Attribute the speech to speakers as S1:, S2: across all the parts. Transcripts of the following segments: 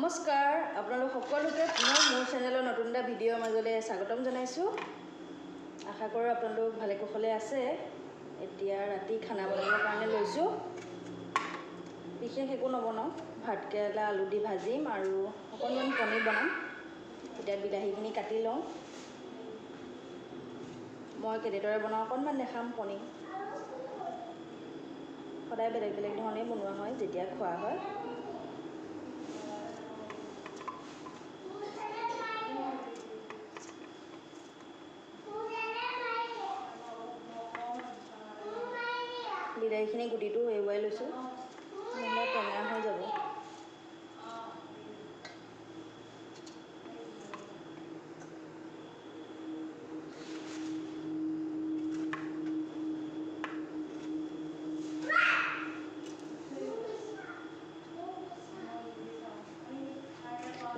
S1: নমস্কাৰ আপোনালোক সকলোকে পুনৰ মোৰ চেনেলৰ নতুন এটা ভিডিঅ'ৰ মাজলৈ স্বাগতম জনাইছোঁ। আশা কৰোঁ আপোনালোক ভালে কুশলে আছে। এতিয়া ৰাতি খানা বনাবৰ কাৰণে লৈছোঁ। বিশেষ একো নবনাওঁ, ভাতকেৰেলা আলু দি ভাজিম আৰু অকণমান পনীৰ বনাম। এতিয়া বিলাহীখিনি কাটি লওঁ। মই কেনেদৰে বনাওঁ অকণমান দেখাম। পনীৰ সদায় বেলেগ বেলেগ ধৰণেই বনোৱা হয় যেতিয়া খোৱা হয়। বিলাহীখিনি গুটিটো এৰুৱাই লৈছোঁ, নহ'লে টেঙা হৈ যাব।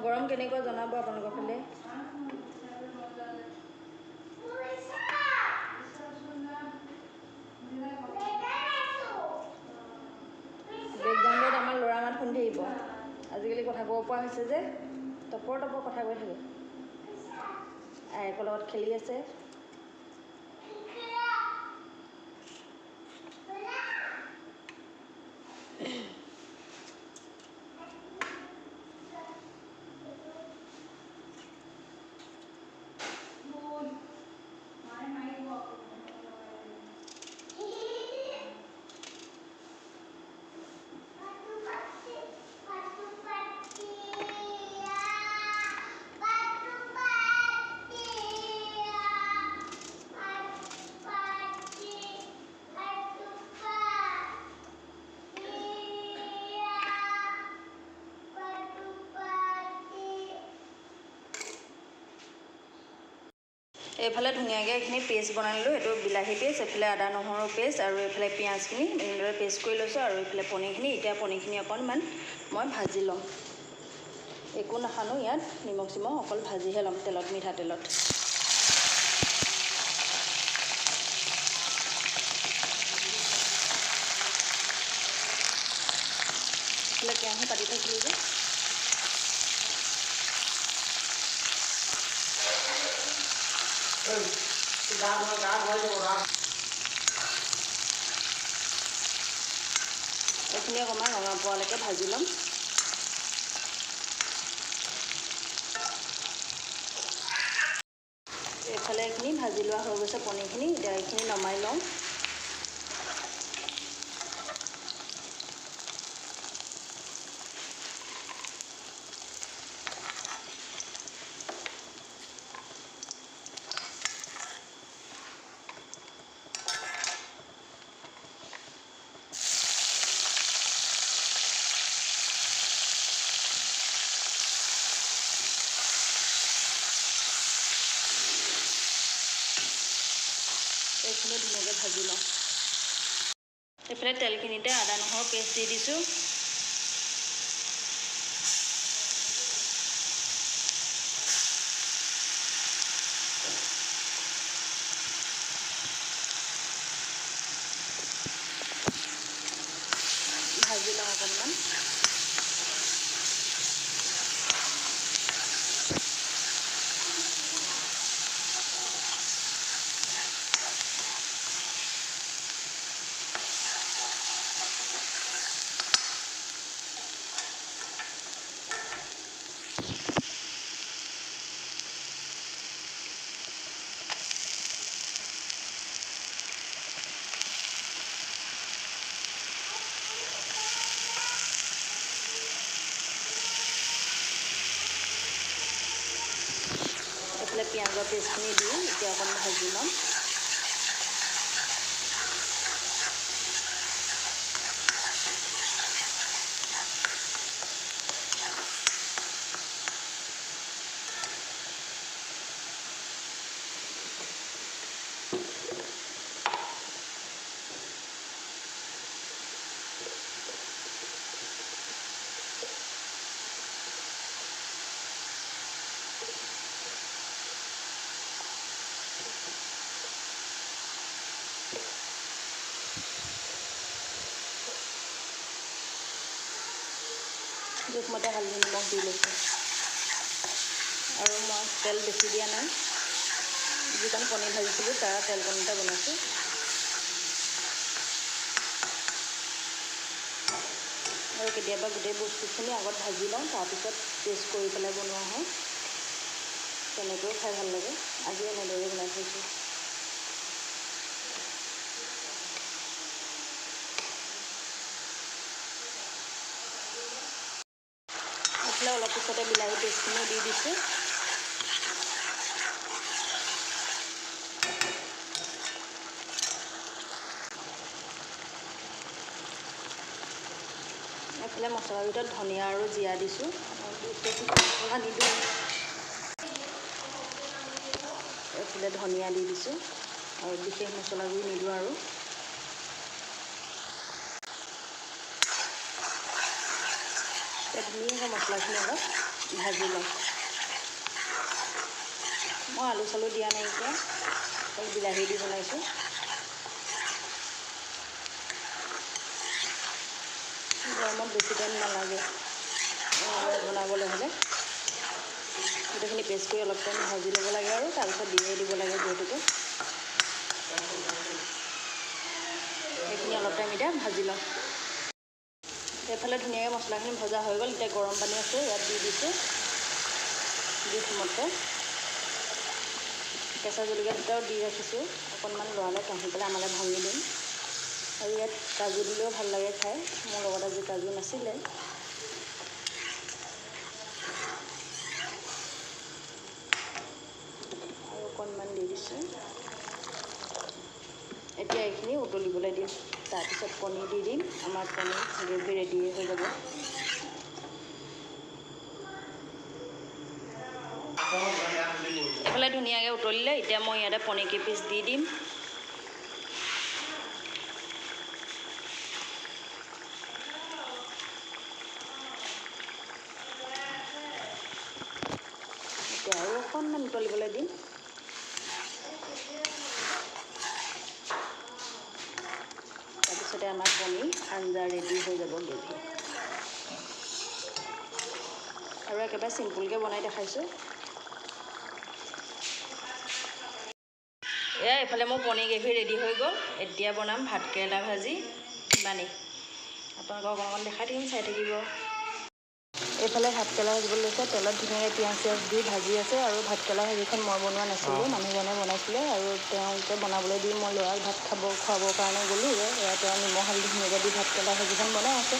S1: গৰম কেনেকুৱা জনাব আপোনালোকৰ ফালে। বেকগ্ৰাউণ্ডত আমাৰ ল'ৰা মাত শুনি থাকিব। আজিকালি কথা ক'ব পৰা হৈছে যে টপৰ কথা কৈ থাকে। আইকৰ লগত খেলি আছে। এইফালে ধুনীয়াকৈ এইখিনি পেষ্ট বনাই ল'লোঁ। এইটো বিলাহী পেষ্ট, এইফালে আদা নহৰু পেষ্ট আৰু এইফালে পিঁয়াজখিনি এনেদৰে পেষ্ট কৰি লৈছোঁ। আৰু এইফালে পনীৰখিনি, এতিয়া পনীৰখিনি অকণমান মই ভাজি ল'ম। একো নাসানো ইয়াত, নিমখ চিমখ অকল ভাজিহে ল'ম তেলত, মিঠাতেলত। এইফালে কেৰাহী পাতি থাকিলোঁ যে এইখিনি অকণমান ৰঙা পোৱালৈকে ভাজি ল'ম। এইফালে এইখিনি ভাজি লোৱা হৈ গৈছে পনীৰখিনি। এতিয়া এইখিনি নমাই লওঁ। এইখিনি ধুনীয়াকৈ ভাজি লওঁ। এইফালে তেলখিনিতে আদা নহৰু পেষ্ট দি দিছোঁ। ভাজি লওঁ অকণমান। এইফালে পিঁয়াজৰ পেষ্টখিনি দি এতিয়া অকণমান ভাজি ল'ম। জোখমতে হালধি নিমখ দি লৈছোঁ আৰু মই তেল বেছি দিয়া নাই যিকণ পনীৰ ভাজিছিলোঁ তাৰ তেলকণতে বনাইছোঁ আৰু কেতিয়াবা গোটেই বস্তুখিনি আগত ভাজি লওঁ তাৰপিছত পেষ্ট কৰি পেলাই বনোৱা হয় তেনেকৈও খাই ভাল লাগে আজি এনেদৰে বনাই থৈছোঁ এইফালে অলপ পিছতে বিলাহী পেষ্টখিনিও দি দিছোঁ এইফালে মছলাৰ ভিতৰত ধনিয়া আৰু জিৰা দিছোঁ মছলা নিদিওঁ এইফালে ধনিয়া দি দিছোঁ আৰু বিশেষ মছলাবোৰ নিদিওঁ আৰু ধুনীয়াকৈ মছলাখিনি অলপ ভাজি লওঁ মই আলু চালু দিয়া নাইকিয়া অকল বিলাহী দি বনাইছোঁ গৰমত বেছি টাইম নালাগে বনাবলৈ হ'লে গোটেইখিনি পেষ্ট কৰি অলপ টাইম ভাজি ল'ব লাগে আৰু তাৰপিছত দিয়ে দিব লাগে যিহেতুকে সেইখিনি অলপ টাইম এতিয়া ভাজি লওঁ এইফালে ধুনীয়াকৈ মছলাখিনি ভজা হৈ গ'ল এতিয়া গৰম পানী আছে ইয়াত দি দিছোঁ জোখমতে কেঁচা জলকীয়া দুটাও দি ৰাখিছোঁ অকণমান লৰালে কাঢ়ি পেলাই আমালৈ ভাঙি দিম আৰু ইয়াত কাজু দিলেও ভাল লাগে খাই মোৰ লগত আজি কাজু নাছিলে আৰু অকণমান দি দিছোঁ এতিয়া এইখিনি উতলিবলৈ দিম তাৰপিছত পনীৰ দি দিম আমাৰ পনীৰ গ্ৰেভি ৰেডি হৈ যাব এইফালে ধুনীয়াকৈ উতলিলে এতিয়া মই ইয়াতে পনীৰ কেইপিচ দি দিম এতিয়া আৰু অকণমান উতলিবলৈ দিম তাৰপিছতে আমাৰ পনীৰ আঞ্জা ৰেডি হৈ যাব গ্ৰেভি আৰু একেবাৰে চিম্পুলকৈ বনাই দেখাইছোঁ এয়া এইফালে মোৰ পনীৰ গ্ৰেভি ৰেডি হৈ গ'ল এতিয়া বনাম ভাতকেৰেলা ভাজি ইমানেই আপোনালোকক অকণমান দেখাই থাকিম চাই থাকিব এইফালে ভাতকেৰেলা ভাজিবলৈ লৈছে তেলত ধুনীয়াকৈ পিঁয়াজ চিয়াজ দি ভাজি আছে আৰু ভাতকেৰেলা ভাজিখন মই বনোৱা নাছিলোঁ মানুহজনে বনাইছিলে আৰু তেওঁকে বনাবলৈ দি মই ল'ৰাক ভাত খুৱাবৰ কাৰণে গ'লোঁ এয়া তেওঁ নিমখ হালধি ধুনীয়াকৈ দি ভাতকেৰেলা ভাজিখন বনাই আছে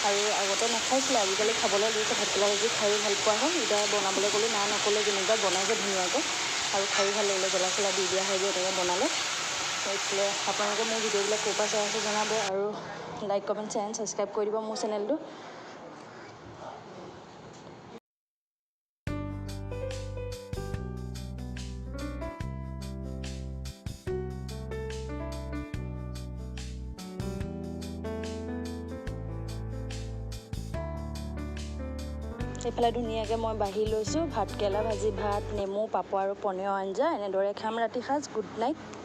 S1: আৰু আগতে নাখাইছিলে আজিকালি খাবলৈ লৈছে ভাতকেৰেলা ভাজি খায়ো ভাল পোৱা হয় এতিয়া বনাবলৈ গ'লোঁ না নক'লে যেনিবা বনাইছে ধুনীয়াকৈ আৰু খায়ো ভাল লাগিলে জ্বলা চলা দি দিয়া হয় যে এনেকৈ বনালে এইফালে আপোনালোকে মোৰ ভিডিঅ'বিলাক ক'ৰ পৰা চাই আছে জনাব আৰু like comment share and subscribe কৰি দিব মোৰ চেনেলটো এইফালে ধুনীয়াকৈ মই বাঢ়ি লৈছোঁ ভাতকেৰেলা ভাজি ভাত নেমু পাপৰ আৰু পনীৰৰ আঞ্জা এনেদৰে খাম ৰাতি সাঁজ গুড নাইট